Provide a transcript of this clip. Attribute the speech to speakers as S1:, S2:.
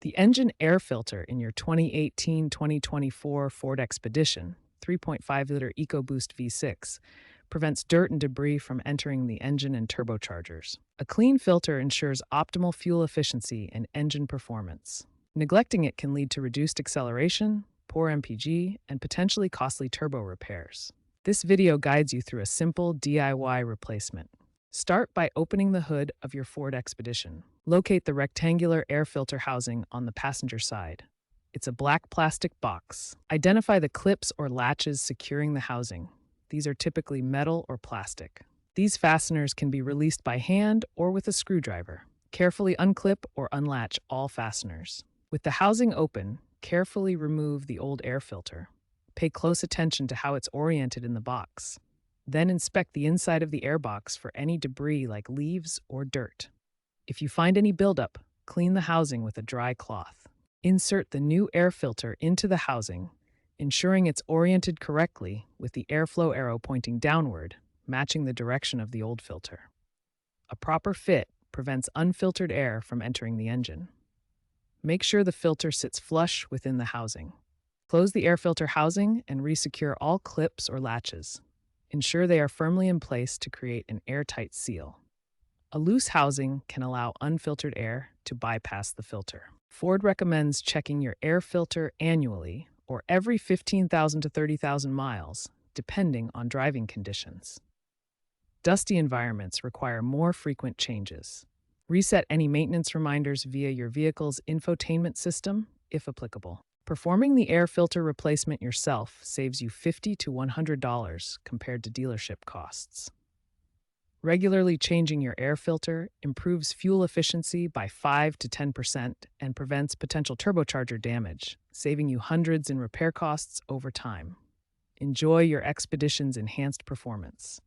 S1: The engine air filter in your 2018-2024 Ford Expedition 3.5-liter EcoBoost V6 prevents dirt and debris from entering the engine and turbochargers. A clean filter ensures optimal fuel efficiency and engine performance. Neglecting it can lead to reduced acceleration, poor MPG, and potentially costly turbo repairs. This video guides you through a simple DIY replacement. Start by opening the hood of your Ford Expedition. Locate the rectangular air filter housing on the passenger side. It's a black plastic box. Identify the clips or latches securing the housing. These are typically metal or plastic. These fasteners can be released by hand or with a screwdriver. Carefully unclip or unlatch all fasteners. With the housing open, carefully remove the old air filter. Pay close attention to how it's oriented in the box. Then inspect the inside of the airbox for any debris like leaves or dirt. If you find any buildup, clean the housing with a dry cloth. Insert the new air filter into the housing, ensuring it's oriented correctly with the airflow arrow pointing downward, matching the direction of the old filter. A proper fit prevents unfiltered air from entering the engine. Make sure the filter sits flush within the housing. Close the air filter housing and resecure all clips or latches. Ensure they are firmly in place to create an airtight seal. A loose housing can allow unfiltered air to bypass the filter. Ford recommends checking your air filter annually or every 15,000 to 30,000 miles, depending on driving conditions. Dusty environments require more frequent changes. Reset any maintenance reminders via your vehicle's infotainment system, if applicable. Performing the air filter replacement yourself saves you $50 to $100 compared to dealership costs. Regularly changing your air filter improves fuel efficiency by 5 to 10% and prevents potential turbocharger damage, saving you hundreds in repair costs over time. Enjoy your Expedition's enhanced performance.